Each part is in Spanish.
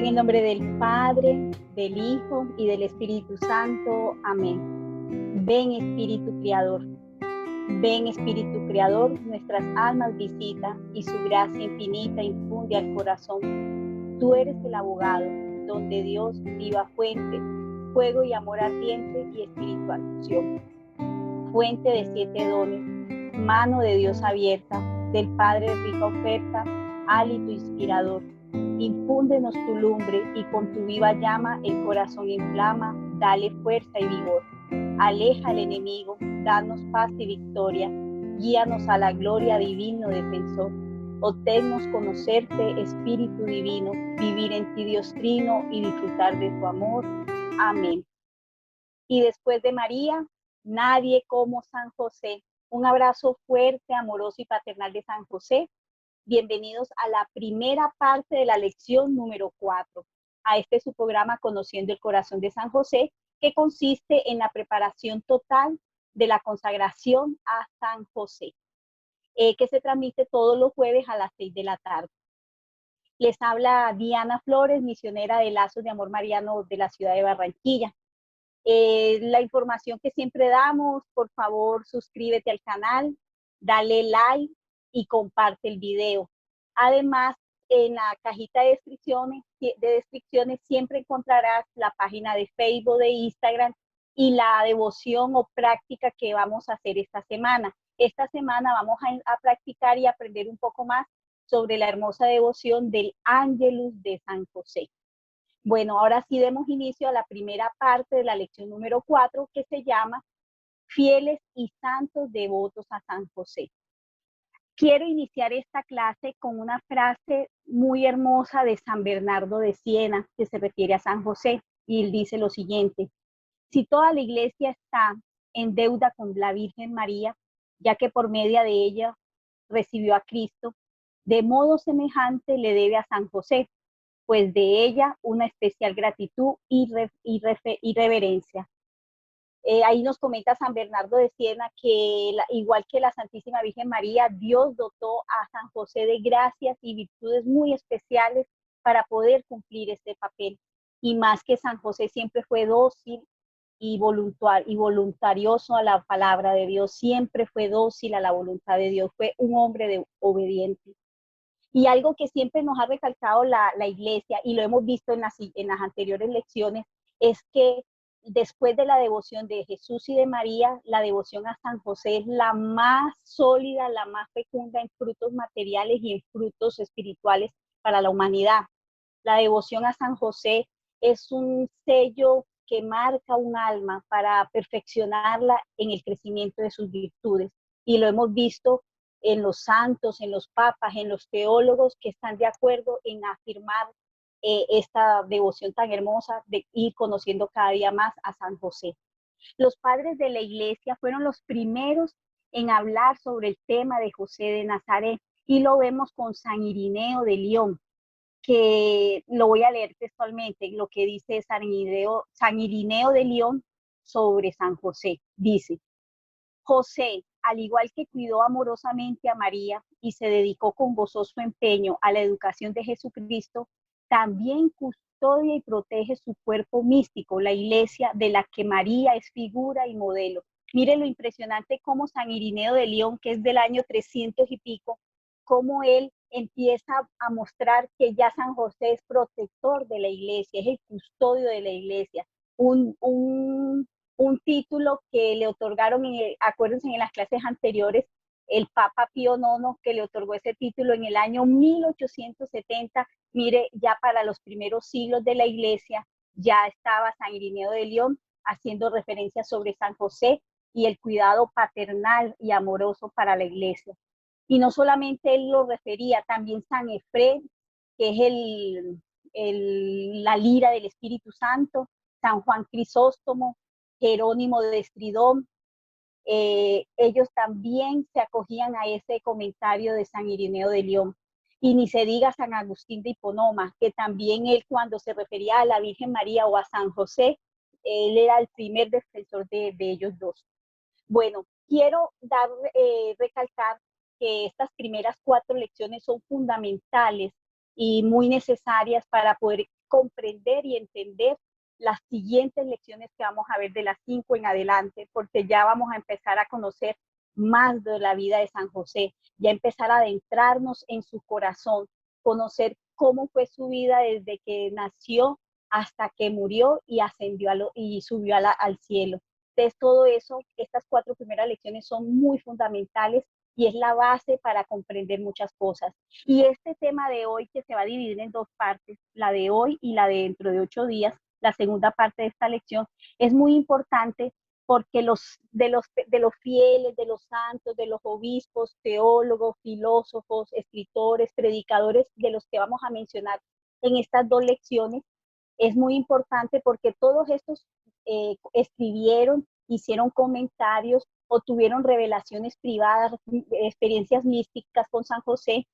En el nombre del Padre, del Hijo y del Espíritu Santo. Amén. Ven Espíritu Creador. Ven Espíritu Creador, nuestras almas visita y su gracia infinita infunde al corazón. Tú eres el abogado, donde Dios viva fuente, fuego y amor ardiente y espiritual fusión. Fuente de 7 dones, mano de Dios abierta, del Padre rica oferta, hálito inspirador. Infúndenos tu lumbre y con tu viva llama el corazón inflama, dale fuerza y vigor. Aleja al enemigo, danos paz y victoria, guíanos a la gloria, divino defensor. Obtennos conocerte, Espíritu divino, vivir en ti Dios trino y disfrutar de tu amor. Amén. Y después de María, nadie como San José. Un abrazo fuerte, amoroso y paternal de San José. Bienvenidos a la primera parte de la lección número 4. A este su programa Conociendo el Corazón de San José, que consiste en la preparación total de la consagración a San José, que se transmite todos los jueves a las 6 de la tarde. Les habla Diana Flores, misionera de Lazos de Amor Mariano de la ciudad de Barranquilla. La información que siempre damos, por favor suscríbete al canal, dale like y comparte el video. Además, en la cajita de descripciones siempre encontrarás la página de Facebook, de Instagram y la devoción o práctica que vamos a hacer esta semana. Esta semana vamos a practicar y aprender un poco más sobre la hermosa devoción del Ángelus de San José. Bueno, ahora sí demos inicio a la primera parte de la lección número 4, que se llama Fieles y Santos Devotos a San José. Quiero iniciar esta clase con una frase muy hermosa de San Bernardo de Siena, que se refiere a San José, y él dice lo siguiente: si toda la iglesia está en deuda con la Virgen María, ya que por medio de ella recibió a Cristo, de modo semejante le debe a San José, pues de ella una especial gratitud y reverencia. Ahí nos comenta San Bernardo de Siena que igual que la Santísima Virgen María, Dios dotó a San José de gracias y virtudes muy especiales para poder cumplir este papel. Y más que San José siempre fue dócil y voluntarioso a la palabra de Dios, siempre fue dócil a la voluntad de Dios, fue un hombre obediente. Y algo que siempre nos ha recalcado la iglesia, y lo hemos visto en las anteriores lecciones, es que después de la devoción de Jesús y de María, la devoción a San José es la más sólida, la más fecunda en frutos materiales y en frutos espirituales para la humanidad. La devoción a San José es un sello que marca un alma para perfeccionarla en el crecimiento de sus virtudes. Y lo hemos visto en los santos, en los papas, en los teólogos que están de acuerdo en afirmar esta devoción tan hermosa de ir conociendo cada día más a San José. Los padres de la iglesia fueron los primeros en hablar sobre el tema de José de Nazaret, y lo vemos con San Irineo de León, que lo voy a leer textualmente, lo que dice San Irineo de León sobre San José. Dice: José, al igual que cuidó amorosamente a María y se dedicó con gozoso empeño a la educación de Jesucristo, también custodia y protege su cuerpo místico, la iglesia de la que María es figura y modelo. Mire lo impresionante como San Irineo de León, que es del año 300 y pico, cómo él empieza a mostrar que ya San José es protector de la iglesia, es el custodio de la iglesia, un título que le otorgaron, acuérdense en las clases anteriores, el Papa Pío IX, que le otorgó ese título en el año 1870. Mire, ya para los primeros siglos de la iglesia ya estaba San Irineo de León haciendo referencia sobre San José y el cuidado paternal y amoroso para la iglesia. Y no solamente él lo refería, también San Efrén, que es la lira del Espíritu Santo, San Juan Crisóstomo, Jerónimo de Estridón, ellos también se acogían a ese comentario de San Irineo de León. Y ni se diga San Agustín de Hiponoma, que también él, cuando se refería a la Virgen María o a San José, él era el primer defensor de ellos dos. Bueno, quiero recalcar que estas primeras 4 lecciones son fundamentales y muy necesarias para poder comprender y entender las siguientes lecciones que vamos a ver de las 5 en adelante, porque ya vamos a empezar a conocer más de la vida de San José, ya empezar a adentrarnos en su corazón, conocer cómo fue su vida desde que nació hasta que murió y ascendió y subió al cielo. Entonces, todo eso, estas 4 primeras lecciones son muy fundamentales y es la base para comprender muchas cosas. Y este tema de hoy, que se va a dividir en 2 partes, la de hoy y la de dentro de 8 días, la segunda parte de esta lección, es muy importante porque de los fieles, de los santos, de los obispos, teólogos, filósofos, escritores, predicadores, de los que vamos a mencionar en estas 2 lecciones, es muy importante porque todos estos escribieron, hicieron comentarios o tuvieron revelaciones privadas, experiencias místicas con San José,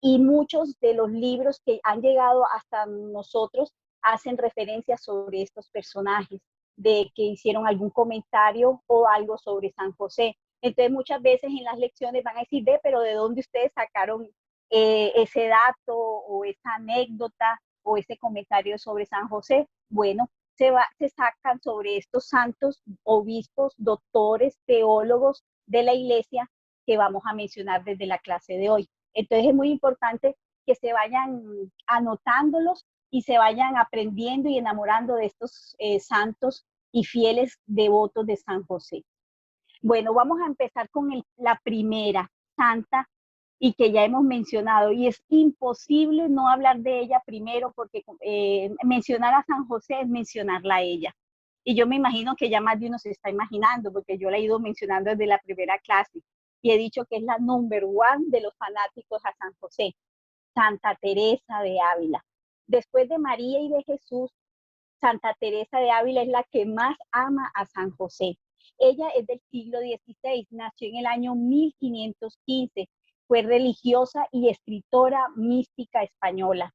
y muchos de los libros que han llegado hasta nosotros hacen referencia sobre estos personajes, de que hicieron algún comentario o algo sobre San José. Entonces muchas veces en las lecciones van a decir, ve, pero ¿de dónde ustedes sacaron ese dato o esa anécdota o ese comentario sobre San José? Bueno, se sacan sobre estos santos, obispos, doctores, teólogos de la iglesia que vamos a mencionar desde la clase de hoy. Entonces es muy importante que se vayan anotándolos y se vayan aprendiendo y enamorando de estos santos y fieles devotos de San José. Bueno, vamos a empezar con la primera santa y que ya hemos mencionado, y es imposible no hablar de ella primero porque mencionar a San José es mencionarla a ella. Y yo me imagino que ya más de uno se está imaginando, porque yo la he ido mencionando desde la primera clase y he dicho que es la number one de los fanáticos a San José, Santa Teresa de Ávila. Después de María y de Jesús, Santa Teresa de Ávila es la que más ama a San José. Ella es del siglo XVI, nació en el año 1515, fue religiosa y escritora mística española.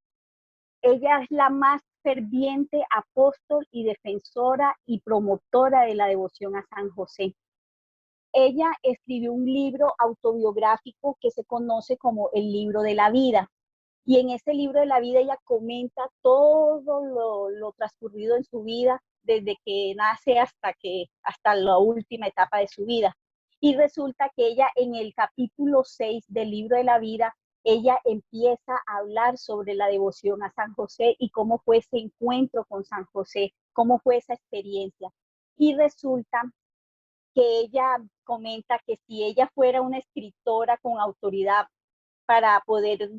Ella es la más ferviente apóstol y defensora y promotora de la devoción a San José. Ella escribió un libro autobiográfico que se conoce como el Libro de la Vida. Y en ese libro de la vida ella comenta todo lo transcurrido en su vida, desde que nace hasta la última etapa de su vida. Y resulta que ella en el capítulo 6 del libro de la vida, ella empieza a hablar sobre la devoción a San José y cómo fue ese encuentro con San José, cómo fue esa experiencia. Y resulta que ella comenta que si ella fuera una escritora con autoridad para poder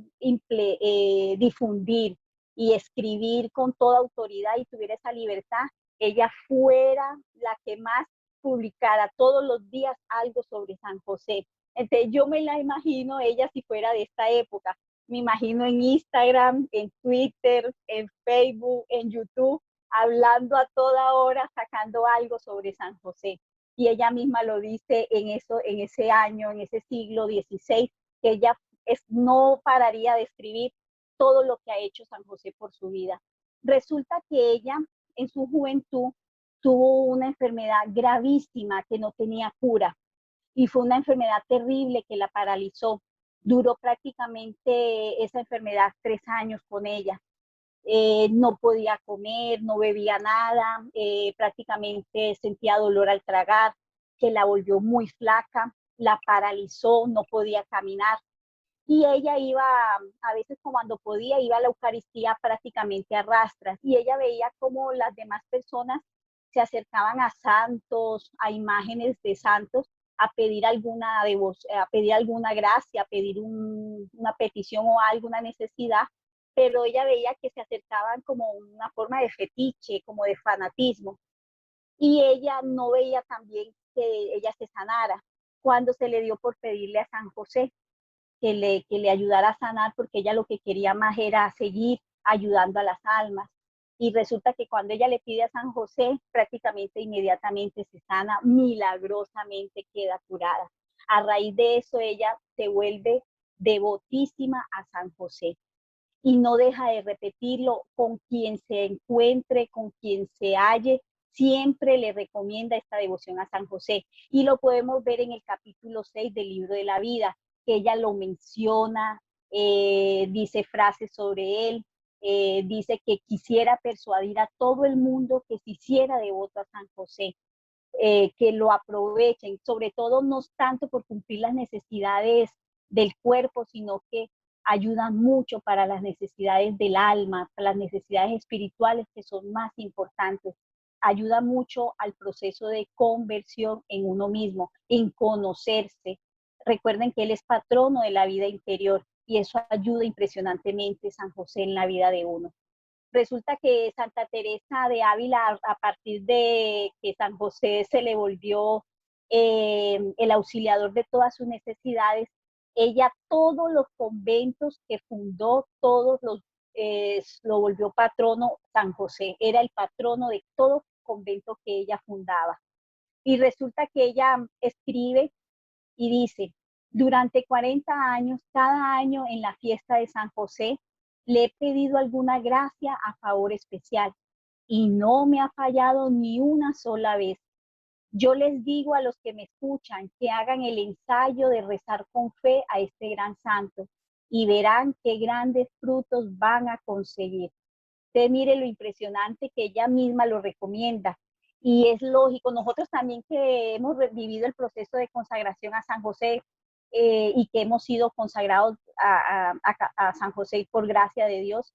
difundir y escribir con toda autoridad y tuviera esa libertad, ella fuera la que más publicara todos los días algo sobre San José. Entonces yo me la imagino ella si fuera de esta época. Me imagino en Instagram, en Twitter, en Facebook, en YouTube, hablando a toda hora, sacando algo sobre San José. Y ella misma lo dice en ese año, en ese siglo XVI, que ella no pararía de escribir todo lo que ha hecho San José por su vida. Resulta que ella en su juventud tuvo una enfermedad gravísima que no tenía cura y fue una enfermedad terrible que la paralizó. Duró prácticamente esa enfermedad 3 años con ella. No podía comer, no bebía nada, prácticamente sentía dolor al tragar, que la volvió muy flaca, la paralizó, no podía caminar. Y ella iba, a veces cuando podía, iba a la Eucaristía prácticamente a rastras, y ella veía como las demás personas se acercaban a santos, a imágenes de santos, a pedir alguna a pedir alguna gracia, a pedir una petición o alguna necesidad, pero ella veía que se acercaban como una forma de fetiche, como de fanatismo, y ella no veía también que ella se sanara, cuando se le dio por pedirle a San José que le ayudara a sanar, porque ella lo que quería más era seguir ayudando a las almas. Y resulta que cuando ella le pide a San José, prácticamente inmediatamente se sana, milagrosamente queda curada. A raíz de eso, ella se vuelve devotísima a San José y no deja de repetirlo con quien se encuentre, con quien se halle, siempre le recomienda esta devoción a San José. Y lo podemos ver en el capítulo 6 del libro de la vida, que ella lo menciona, dice frases sobre él, dice que quisiera persuadir a todo el mundo que se hiciera devoto a San José, que lo aprovechen, sobre todo no tanto por cumplir las necesidades del cuerpo, sino que ayuda mucho para las necesidades del alma, para las necesidades espirituales que son más importantes. Ayuda mucho al proceso de conversión en uno mismo, en conocerse. Recuerden que él es patrono de la vida interior y eso ayuda impresionantemente San José en la vida de uno. Resulta que Santa Teresa de Ávila, a partir de que San José se le volvió el auxiliador de todas sus necesidades, ella todos los conventos que fundó, lo volvió patrono San José, era el patrono de todo convento que ella fundaba. Y resulta que ella escribe y dice, durante 40 años, cada año en la fiesta de San José, le he pedido alguna gracia a favor especial y no me ha fallado ni una sola vez. Yo les digo a los que me escuchan que hagan el ensayo de rezar con fe a este gran santo y verán qué grandes frutos van a conseguir. Usted mire lo impresionante que ella misma lo recomienda. Y es lógico, nosotros también que hemos vivido el proceso de consagración a San José y que hemos sido consagrados a San José por gracia de Dios,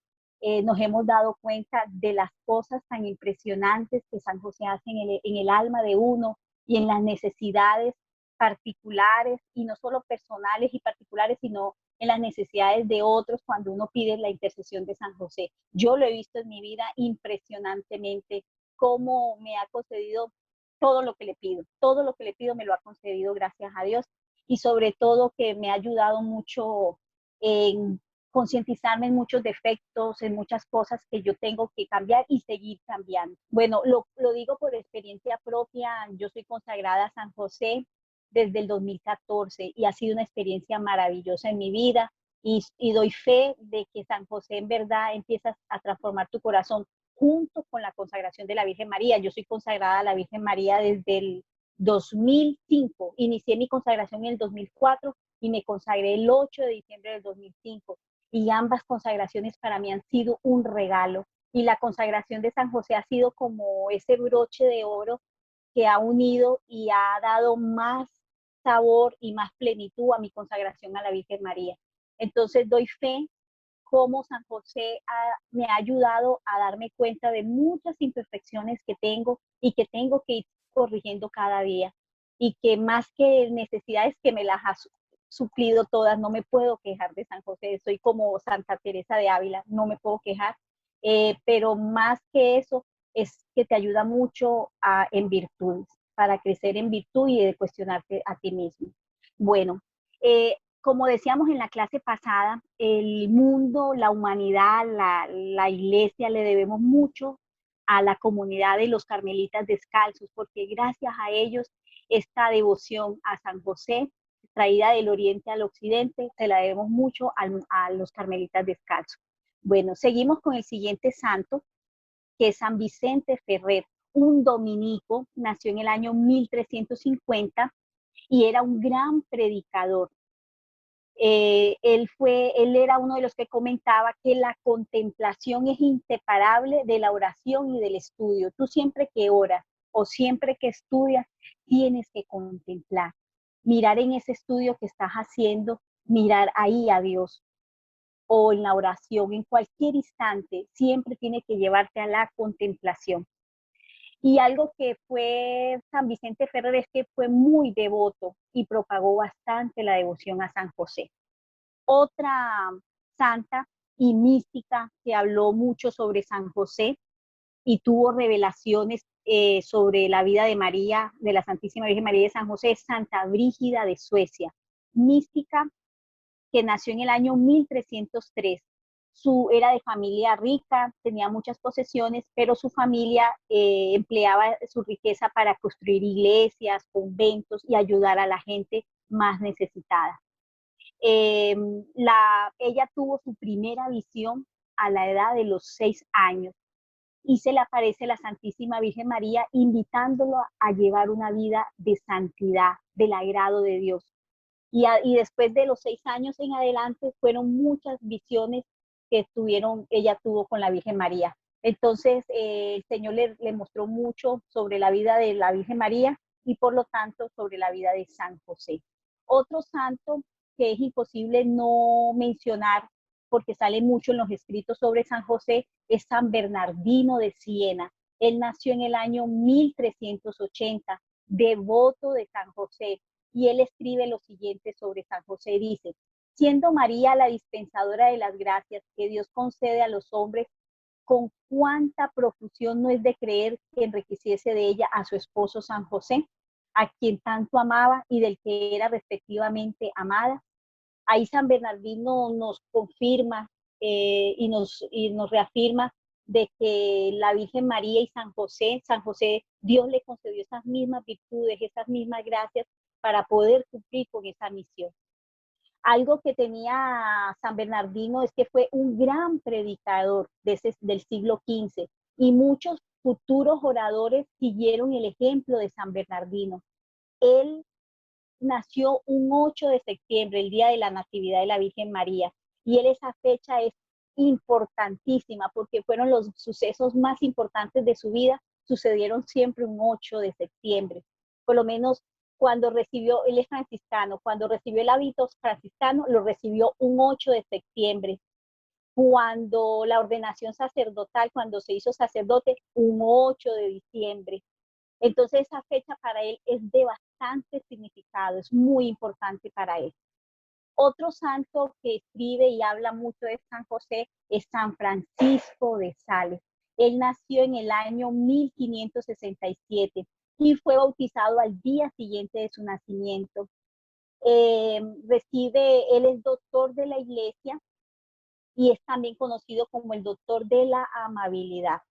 nos hemos dado cuenta de las cosas tan impresionantes que San José hace en el alma de uno y en las necesidades particulares, y no solo personales y particulares, sino en las necesidades de otros cuando uno pide la intercesión de San José. Yo lo he visto en mi vida impresionantemente, cómo me ha concedido todo lo que le pido me lo ha concedido gracias a Dios, y sobre todo que me ha ayudado mucho en concientizarme en muchos defectos, en muchas cosas que yo tengo que cambiar y seguir cambiando. Bueno, lo digo por experiencia propia, yo soy consagrada a San José desde el 2014 y ha sido una experiencia maravillosa en mi vida, y doy fe de que San José en verdad empieza a transformar tu corazón junto con la consagración de la Virgen María. Yo soy consagrada a la Virgen María desde el 2005, inicié mi consagración en el 2004 y me consagré el 8 de diciembre del 2005, y ambas consagraciones para mí han sido un regalo, y la consagración de San José ha sido como ese broche de oro que ha unido y ha dado más sabor y más plenitud a mi consagración a la Virgen María. Entonces doy fe cómo San José me ha ayudado a darme cuenta de muchas imperfecciones que tengo y que tengo que ir corrigiendo cada día, y que más que necesidades que me las ha suplido todas, no me puedo quejar de San José. Soy como Santa Teresa de Ávila, no me puedo quejar, pero más que eso es que te ayuda mucho en virtudes, para crecer en virtud y de cuestionarte a ti mismo. Bueno, como decíamos en la clase pasada, el mundo, la humanidad, la iglesia le debemos mucho a la comunidad de los carmelitas descalzos, porque gracias a ellos esta devoción a San José, traída del oriente al occidente, se la debemos mucho a los carmelitas descalzos. Bueno, seguimos con el siguiente santo, que es San Vicente Ferrer, un dominico, nació en el año 1350 y era un gran predicador. Él era uno de los que comentaba que la contemplación es inseparable de la oración y del estudio. Tú siempre que oras o siempre que estudias, tienes que contemplar, mirar en ese estudio que estás haciendo, mirar ahí a Dios, o en la oración, en cualquier instante, siempre tiene que llevarte a la contemplación. Y algo que fue San Vicente Ferrer es que fue muy devoto y propagó bastante la devoción a San José. Otra santa y mística que habló mucho sobre San José y tuvo revelaciones sobre la vida de María, de la Santísima Virgen María de San José, es Santa Brígida de Suecia, mística que nació en el año 1303. Era de familia rica, tenía muchas posesiones, pero su familia empleaba su riqueza para construir iglesias, conventos y ayudar a la gente más necesitada. Ella tuvo su primera visión a la edad de los 6 años y se le aparece la Santísima Virgen María invitándolo a llevar una vida de santidad, del agrado de Dios. Y después de los 6 años en adelante fueron muchas visiones que ella tuvo con la Virgen María. Entonces, el Señor le mostró mucho sobre la vida de la Virgen María y por lo tanto sobre la vida de San José. Otro santo que es imposible no mencionar porque sale mucho en los escritos sobre San José es San Bernardino de Siena. Él nació en el año 1380, devoto de San José, y él escribe lo siguiente sobre San José, dice: siendo María la dispensadora de las gracias que Dios concede a los hombres, con cuánta profusión no es de creer que enriqueciese de ella a su esposo San José, a quien tanto amaba y del que era respectivamente amada. Ahí San Bernardino nos confirma y nos reafirma de que la Virgen María y San José, Dios le concedió esas mismas virtudes, esas mismas gracias para poder cumplir con esa misión. Algo que tenía San Bernardino es que fue un gran predicador del siglo XV y muchos futuros oradores siguieron el ejemplo de San Bernardino. Él nació un 8 de septiembre, el día de la Natividad de la Virgen María, y esa fecha es importantísima porque fueron los sucesos más importantes de su vida, sucedieron siempre un 8 de septiembre. Por lo menos cuando recibió, él es franciscano, cuando recibió el hábito franciscano, lo recibió un 8 de septiembre. Cuando la ordenación sacerdotal, cuando se hizo sacerdote, un 8 de diciembre. Entonces esa fecha para él es de bastante significado, es muy importante para él. Otro santo que escribe y habla mucho de San José es San Francisco de Sales. Él nació en el año 1567 y fue bautizado al día siguiente de su nacimiento. Él es doctor de la iglesia y es también conocido como el doctor de la amabilidad.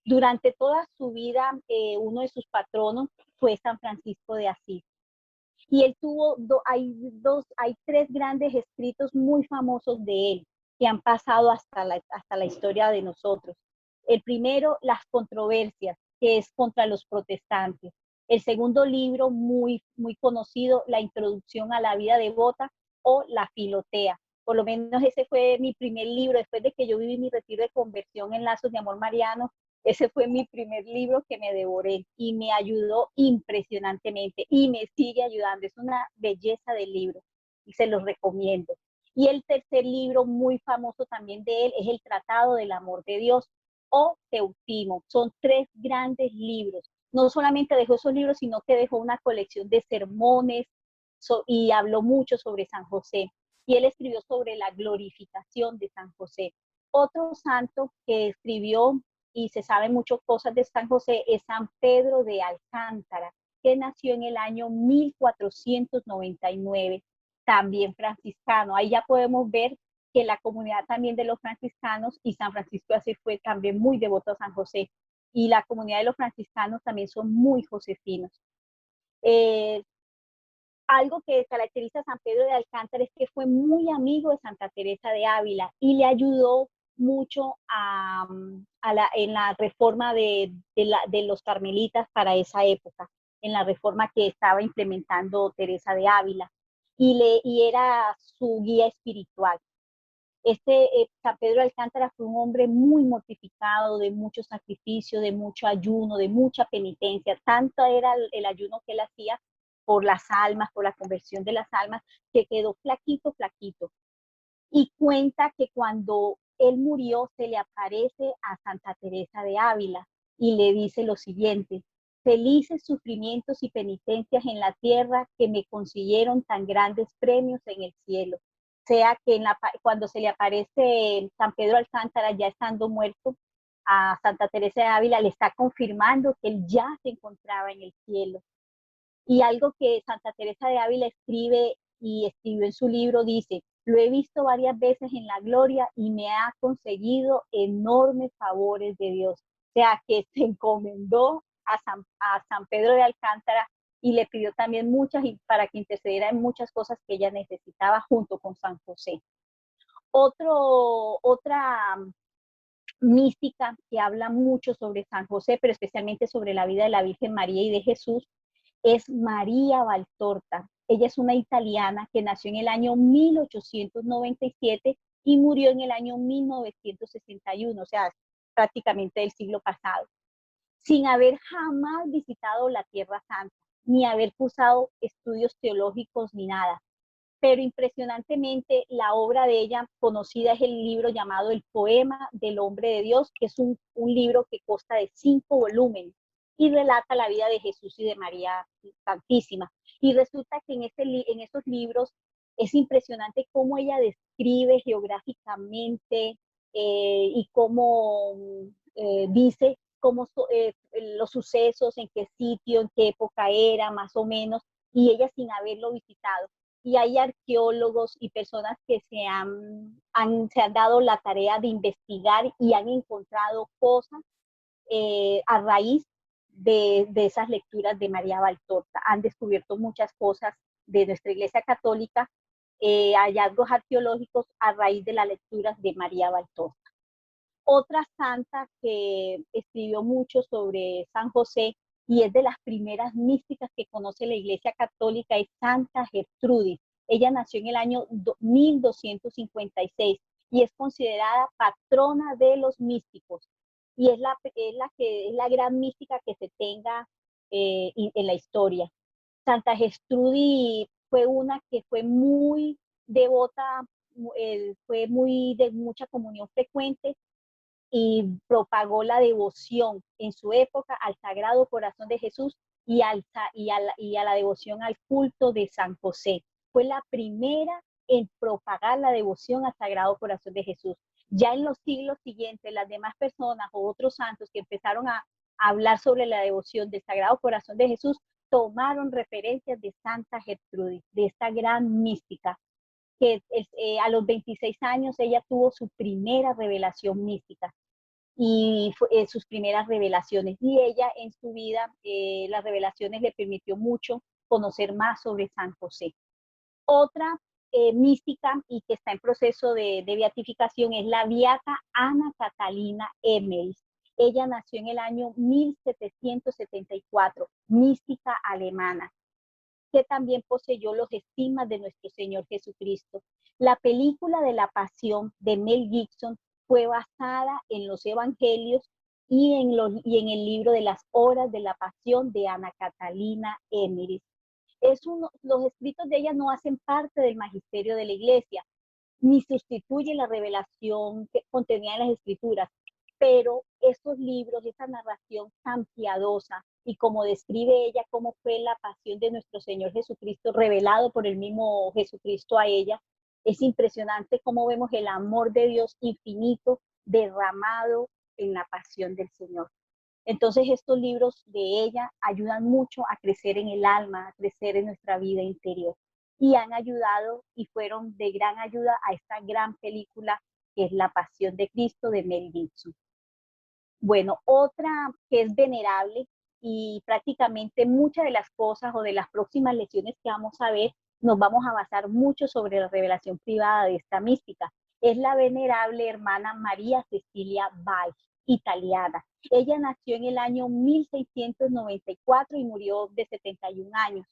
Durante toda su vida, uno de sus patronos fue San Francisco de Asís. Y él tuvo, hay tres grandes escritos muy famosos de él que han pasado hasta la historia de nosotros. El primero, Las controversias, que es contra los protestantes. El segundo libro, muy conocido, La introducción a la vida devota o La Filotea. Por lo menos ese fue mi primer libro, después de que yo viví mi retiro de conversión en Lazos de Amor Mariano. Ese fue mi primer libro que me devoré y me ayudó impresionantemente y me sigue ayudando. Es una belleza de libro y se los recomiendo. Y el tercer libro muy famoso también de él es El Tratado del Amor de Dios o Teutimo. Son tres grandes libros. No solamente dejó esos libros, sino que dejó una colección de sermones y habló mucho sobre San José. Y él escribió sobre la glorificación de San José. Otro santo que escribió y se sabe mucho cosas de San José es San Pedro de Alcántara, que nació en el año 1499, también franciscano. Ahí ya podemos ver que la comunidad también de los franciscanos y San Francisco de Asís fue también muy devoto a San José. Y la comunidad de los franciscanos también son muy josefinos. Algo que caracteriza a San Pedro de Alcántara es que fue muy amigo de Santa Teresa de Ávila y le ayudó mucho en la reforma de los carmelitas para esa época, en la reforma que estaba implementando Teresa de Ávila, y era su guía espiritual. San Pedro de Alcántara fue un hombre muy mortificado, de mucho sacrificio, de mucho ayuno, de mucha penitencia. Tanto era el ayuno que él hacía por las almas, por la conversión de las almas, que quedó flaquito, flaquito. Y cuenta que cuando él murió se le aparece a Santa Teresa de Ávila y le dice lo siguiente: felices sufrimientos y penitencias en la tierra que me consiguieron tan grandes premios en el cielo. O sea que cuando se le aparece San Pedro Alcántara ya estando muerto, a Santa Teresa de Ávila le está confirmando que él ya se encontraba en el cielo. Y algo que Santa Teresa de Ávila escribe y escribió en su libro dice: lo he visto varias veces en la gloria y me ha conseguido enormes favores de Dios. O sea, que se encomendó a San Pedro de Alcántara y le pidió también para que intercediera en muchas cosas que ella necesitaba junto con San José. Otra mística que habla mucho sobre San José, pero especialmente sobre la vida de la Virgen María y de Jesús, es María Valtorta. Ella es una italiana que nació en el año 1897 y murió en el año 1961, o sea, prácticamente del siglo pasado, sin haber jamás visitado la Tierra Santa, ni haber cursado estudios teológicos ni nada. Pero impresionantemente la obra de ella conocida es el libro llamado El Poema del Hombre de Dios, que es un libro que consta de 5 volúmenes y relata la vida de Jesús y de María Santísima. Y resulta que en esos libros es impresionante cómo ella describe geográficamente y cómo dice cómo los sucesos, en qué sitio, en qué época era, más o menos, y ella sin haberlo visitado. Y hay arqueólogos y personas que se han dado la tarea de investigar y han encontrado cosas a raíz de esas lecturas de María Valtorta. Han descubierto muchas cosas de nuestra Iglesia Católica, hallazgos arqueológicos a raíz de las lecturas de María Valtorta. Otra santa que escribió mucho sobre San José y es de las primeras místicas que conoce la Iglesia Católica es Santa Gertrudis. Ella nació en el año 1256 y es considerada patrona de los místicos y es la gran mística que se tenga en la historia. Santa Gertrudis fue una que fue muy devota, fue muy de mucha comunión frecuente y propagó la devoción en su época al Sagrado Corazón de Jesús y a la devoción al culto de San José. Fue la primera en propagar la devoción al Sagrado Corazón de Jesús. Ya en los siglos siguientes, las demás personas o otros santos que empezaron a hablar sobre la devoción del Sagrado Corazón de Jesús, tomaron referencias de Santa Gertrudis, de esta gran mística, que a los 26 años ella tuvo su primera revelación mística y sus primeras revelaciones. Y ella en su vida, las revelaciones le permitió mucho conocer más sobre San José. Otra mística y que está en proceso de beatificación es la beata Ana Catalina Emmerich. Ella nació en el año 1774, mística alemana, que también poseyó los estigmas de nuestro Señor Jesucristo. La película de la Pasión de Mel Gibson fue basada en los evangelios y en el libro de las Horas de la Pasión de Ana Catalina Emmerich. Los escritos de ella no hacen parte del magisterio de la Iglesia, ni sustituye la revelación que contenía en las Escrituras, pero estos libros, esa narración tan piadosa y como describe ella cómo fue la pasión de nuestro Señor Jesucristo revelado por el mismo Jesucristo a ella, es impresionante cómo vemos el amor de Dios infinito derramado en la pasión del Señor. Entonces estos libros de ella ayudan mucho a crecer en el alma, a crecer en nuestra vida interior. Y han ayudado y fueron de gran ayuda a esta gran película que es La Pasión de Cristo de Mel Gibson. Bueno, otra que es venerable y prácticamente muchas de las cosas o de las próximas lecciones que vamos a ver, nos vamos a basar mucho sobre la revelación privada de esta mística. Es la venerable hermana María Cecilia Bach, italiana. Ella nació en el año 1694 y murió de 71 años,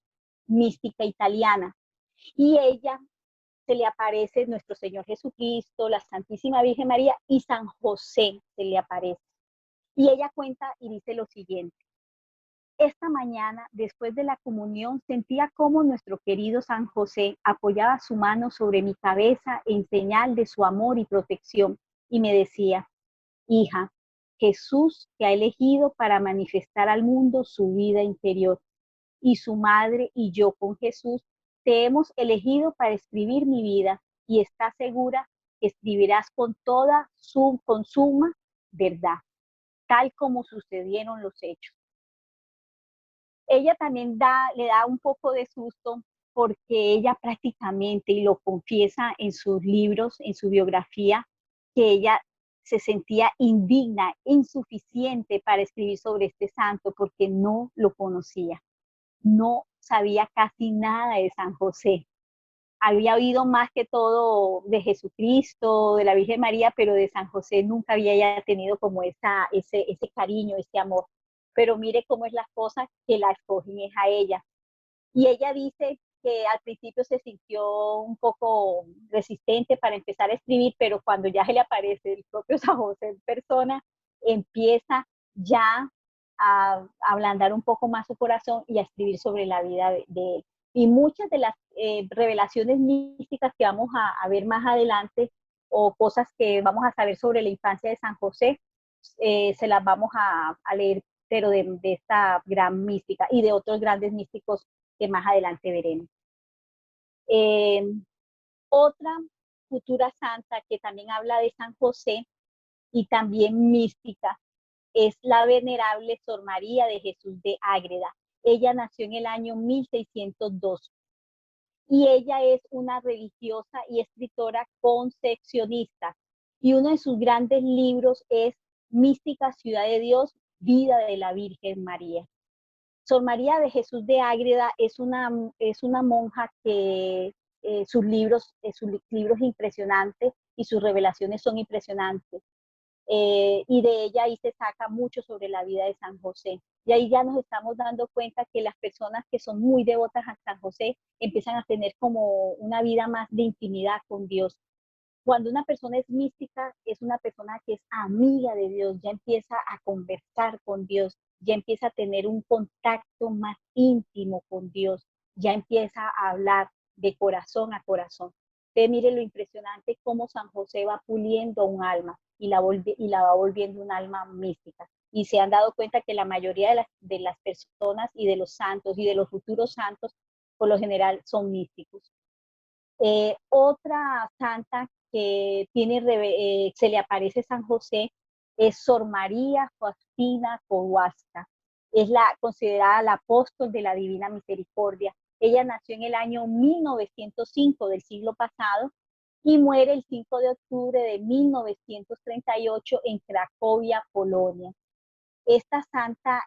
mística italiana. Y ella se le aparece nuestro Señor Jesucristo, la Santísima Virgen María y San José se le aparece. Y ella cuenta y dice lo siguiente: esta mañana, después de la comunión, sentía cómo nuestro querido San José apoyaba su mano sobre mi cabeza en señal de su amor y protección y me decía: hija, Jesús te ha elegido para manifestar al mundo su vida interior, y su madre y yo con Jesús te hemos elegido para escribir mi vida, y está segura que escribirás con toda su suma verdad, tal como sucedieron los hechos. Ella también le da un poco de susto porque ella prácticamente, y lo confiesa en sus libros, en su biografía, que ella se sentía indigna, insuficiente para escribir sobre este santo porque no lo conocía, no sabía casi nada de San José. Había oído más que todo de Jesucristo, de la Virgen María, pero de San José nunca había ya tenido como ese cariño, ese amor. Pero mire cómo es las cosas que la escogen es a ella. Y ella dice que al principio se sintió un poco resistente para empezar a escribir, pero cuando ya se le aparece el propio San José en persona, empieza ya a ablandar un poco más su corazón y a escribir sobre la vida de él. Y muchas de las revelaciones místicas que vamos a ver más adelante o cosas que vamos a saber sobre la infancia de San José, se las vamos a leer, pero de esta gran mística y de otros grandes místicos que más adelante veremos. Eh, Otra futura santa que también habla de San José y también mística es la venerable Sor María de Jesús de Ágreda. Ella nació en el año 1602 y ella es una religiosa y escritora concepcionista. Y uno de sus grandes libros es Mística Ciudad de Dios, Vida de la Virgen María. Sor María de Jesús de Ágreda es una monja que sus libros impresionantes y sus revelaciones son impresionantes. Y de ella ahí se saca mucho sobre la vida de San José. Y ahí ya nos estamos dando cuenta que las personas que son muy devotas a San José empiezan a tener como una vida más de intimidad con Dios. Cuando una persona es mística, es una persona que es amiga de Dios, ya empieza a conversar con Dios, ya empieza a tener un contacto más íntimo con Dios, ya empieza a hablar de corazón a corazón. Usted mire lo impresionante cómo San José va puliendo un alma y la va volviendo un alma mística. Y se han dado cuenta que la mayoría de las personas y de los santos y de los futuros santos, por lo general, son místicos. Otra santa que se le aparece San José es Sor María Faustina Kowalska. Es considerada la apóstol de la Divina Misericordia. Ella nació en el año 1905 del siglo pasado y muere el 5 de octubre de 1938 en Cracovia, Polonia. Esta santa,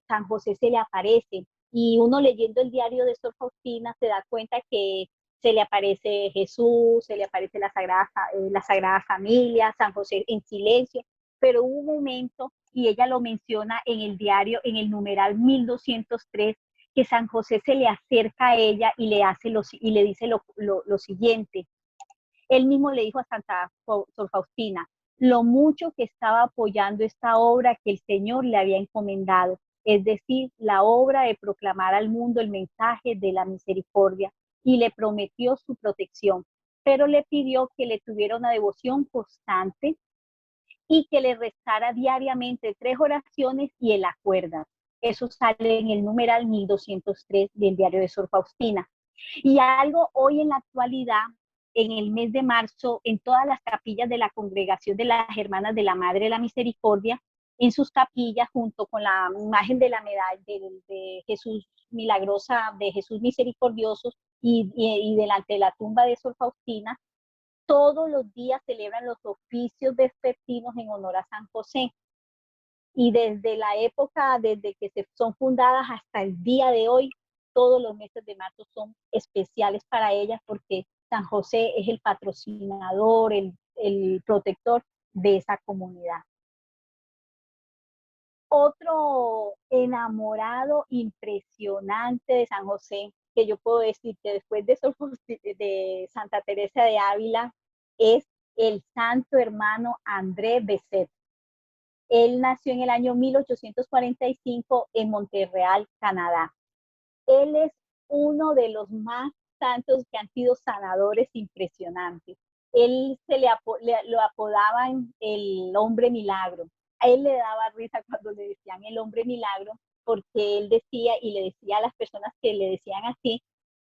San José se le aparece y uno leyendo el diario de Sor Faustina se da cuenta que se le aparece Jesús, se le aparece la Sagrada Familia, San José en silencio, pero hubo un momento, y ella lo menciona en el diario, en el numeral 1203, que San José se le acerca a ella y le dice lo siguiente. Él mismo le dijo a Santa Sor Faustina lo mucho que estaba apoyando esta obra que el Señor le había encomendado, es decir, la obra de proclamar al mundo el mensaje de la misericordia, y le prometió su protección, pero le pidió que le tuviera una devoción constante y que le rezara diariamente 3 oraciones y el acuerda. Eso sale en el numeral 1203 del diario de Sor Faustina. Y algo hoy en la actualidad, en el mes de marzo, en todas las capillas de la congregación de las hermanas de la Madre de la Misericordia, en sus capillas, junto con la imagen de la medalla de Jesús milagrosa, de Jesús misericordioso, y delante de la tumba de Sor Faustina, todos los días celebran los oficios vespertinos en honor a San José. Y desde la época, desde que son fundadas hasta el día de hoy, todos los meses de marzo son especiales para ellas porque San José es el patrocinador, el protector de esa comunidad. Otro enamorado impresionante de San José, que yo puedo decir que después de Santa Teresa de Ávila, es el santo hermano André Bessette. Él nació en el año 1845 en Montreal, Canadá. Él es uno de los más santos que han sido sanadores impresionantes. Él lo apodaban el hombre milagro. A él le daba risa cuando le decían el hombre milagro, porque él decía y le decía a las personas que le decían así,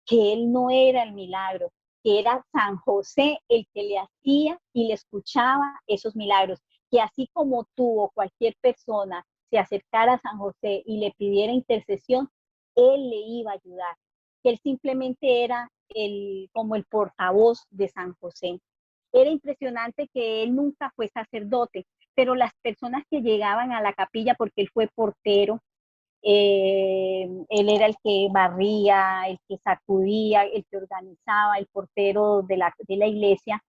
que él no era el milagro, que era San José el que le hacía y le escuchaba esos milagros, que así como tú o cualquier persona se acercara a San José y le pidiera intercesión, él le iba a ayudar, que él simplemente era como el portavoz de San José. Era impresionante que él nunca fue sacerdote, pero las personas que llegaban a la capilla, porque él fue portero, él era el que barría, el que sacudía, el que organizaba, el portero de la iglesia.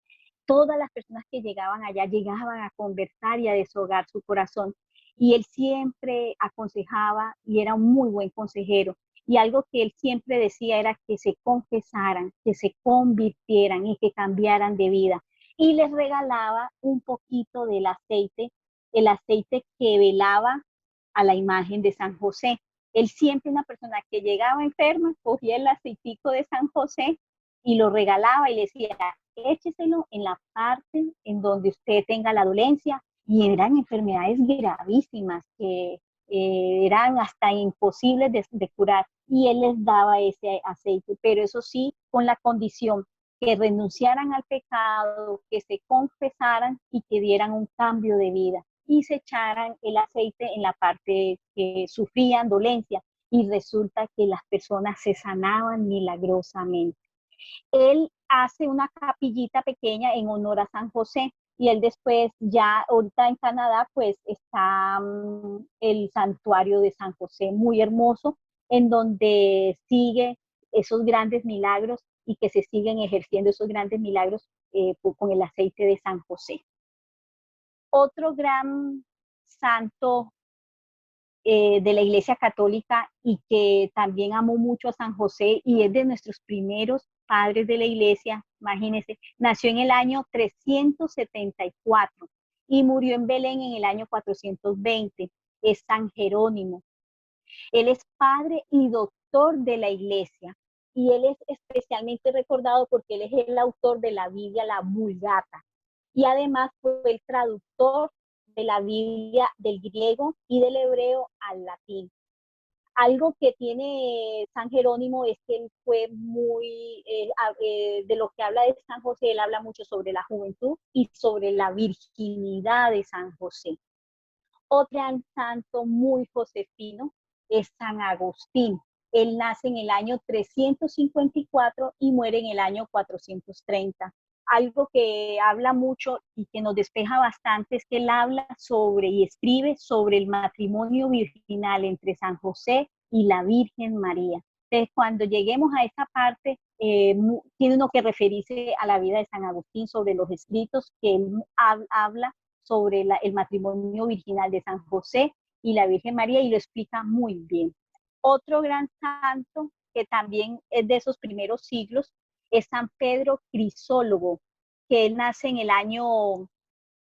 Todas las personas que llegaban allá llegaban a conversar y a deshogar su corazón. Y él siempre aconsejaba y era un muy buen consejero. Y algo que él siempre decía era que se confesaran, que se convirtieran y que cambiaran de vida. Y les regalaba un poquito del aceite, el aceite que velaba a la imagen de San José. Él siempre, una persona que llegaba enferma, cogía el aceitico de San José y lo regalaba y le decía, écheselo en la parte en donde usted tenga la dolencia, y eran enfermedades gravísimas que eran hasta imposibles de curar, y él les daba ese aceite, pero eso sí, con la condición que renunciaran al pecado, que se confesaran y que dieran un cambio de vida y se echaran el aceite en la parte que sufrían dolencia, y resulta que las personas se sanaban milagrosamente. Él hace una capillita pequeña en honor a San José, y él después, ya ahorita en Canadá, pues está el santuario de San José, muy hermoso, en donde sigue esos grandes milagros y que se siguen ejerciendo esos grandes milagros con el aceite de San José. Otro gran santo de la Iglesia Católica y que también amó mucho a San José y es de nuestros primeros padres de la Iglesia, imagínense, nació en el año 374 y murió en Belén en el año 420, es San Jerónimo. Él es padre y doctor de la Iglesia, y él es especialmente recordado porque él es el autor de la Biblia, la Vulgata, y además fue el traductor de la Biblia del griego y del hebreo al latín. Algo que tiene San Jerónimo es que él fue muy, de lo que habla de San José, él habla mucho sobre la juventud y sobre la virginidad de San José. Otro santo muy josefino es San Agustín. Él nace en el año 354 y muere en el año 430. Algo que habla mucho y que nos despeja bastante es que él habla sobre y escribe sobre el matrimonio virginal entre San José y la Virgen María. Entonces, cuando lleguemos a esta parte, tiene uno que referirse a la vida de San Agustín, sobre los escritos que él habla sobre el matrimonio virginal de San José y la Virgen María, y lo explica muy bien. Otro gran santo que también es de esos primeros siglos es San Pedro Crisólogo, que él nace en el año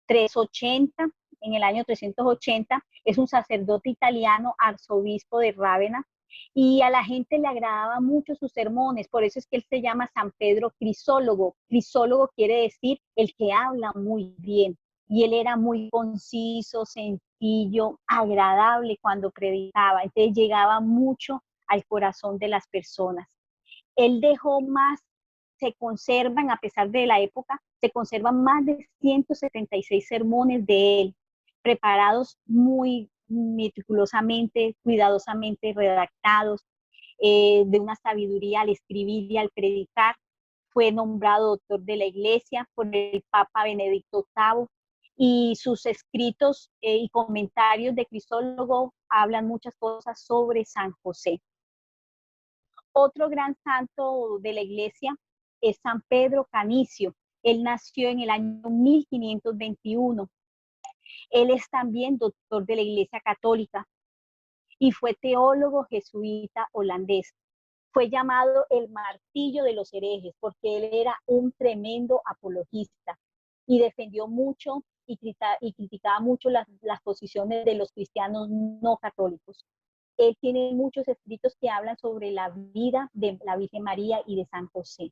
380, en el año 380, es un sacerdote italiano, arzobispo de Rávena, y a la gente le agradaban mucho sus sermones, por eso es que él se llama San Pedro Crisólogo. Crisólogo quiere decir el que habla muy bien, y él era muy conciso, sencillo, agradable cuando predicaba, entonces llegaba mucho al corazón de las personas. Él dejó más, se conservan, a pesar de la época, se conservan más de 176 sermones de él, preparados muy meticulosamente, cuidadosamente redactados, de una sabiduría al escribir y al predicar. Fue nombrado doctor de la Iglesia por el Papa Benedicto VIII, y sus escritos y comentarios de Crisólogo hablan muchas cosas sobre San José. Otro gran santo de la Iglesia es San Pedro Canicio. Él nació en el año 1521. Él es también doctor de la Iglesia Católica y fue teólogo jesuita holandés. Fue llamado el martillo de los herejes porque él era un tremendo apologista y defendió mucho y criticaba mucho las posiciones de los cristianos no católicos. Él tiene muchos escritos que hablan sobre la vida de la Virgen María y de San José.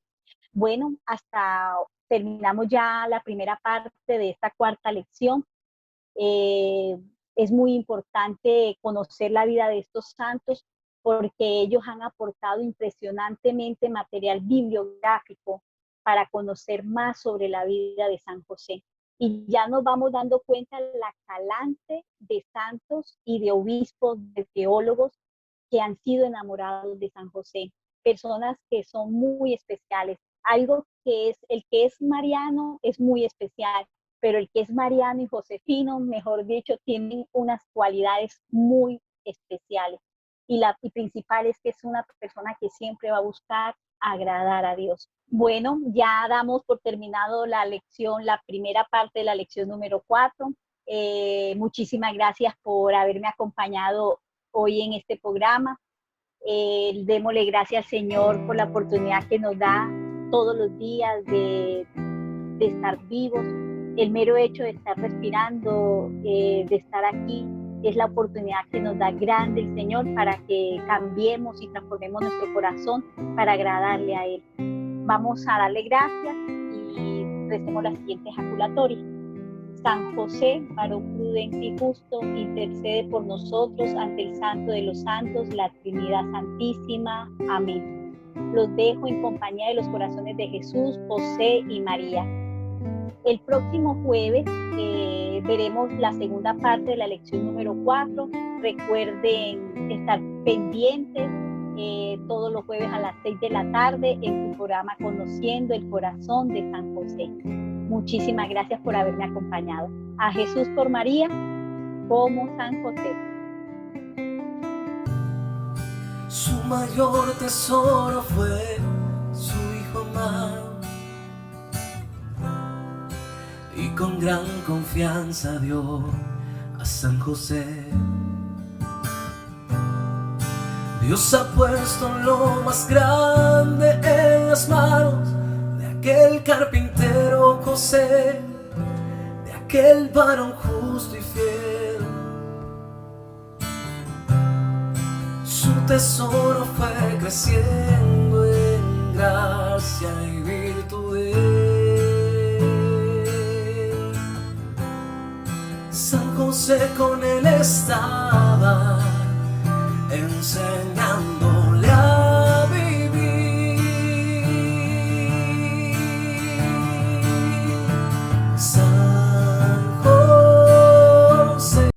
Bueno, hasta terminamos ya la primera parte de esta cuarta lección. Es muy importante conocer la vida de estos santos porque ellos han aportado impresionantemente material bibliográfico para conocer más sobre la vida de San José. Y ya nos vamos dando cuenta de la calante de santos y de obispos, de teólogos que han sido enamorados de San José, personas que son muy especiales. Algo que es, el que es mariano es muy especial, pero el que es mariano y josefino, mejor dicho, tienen unas cualidades muy especiales. Y principal es que es una persona que siempre va a buscar agradar a Dios. Bueno, ya damos por terminado la lección, la primera parte de la lección número 4. Muchísimas gracias por haberme acompañado hoy en este programa. Démosle gracias al Señor por la oportunidad que nos da todos los días de estar vivos. El mero hecho de estar respirando, de estar aquí, es la oportunidad que nos da grande el Señor para que cambiemos y transformemos nuestro corazón para agradarle a Él. Vamos a darle gracias y recemos la siguiente ejaculatoria. San José, varón prudente y justo, intercede por nosotros ante el Santo de los Santos, la Trinidad Santísima. Amén. Los dejo en compañía de los corazones de Jesús, José y María. El próximo jueves veremos la segunda parte de la lección número 4. Recuerden estar pendientes todos los jueves a las 6 de la tarde en tu programa Conociendo el Corazón de San José. Muchísimas gracias por haberme acompañado. A Jesús por María, como San José. Su mayor tesoro fue su hijo amado, y con gran confianza dio a San José. Dios ha puesto lo más grande en las manos de aquel carpintero José, de aquel varón justo y fiel. Su tesoro fue creciendo en gracia y virtud. San José con él está,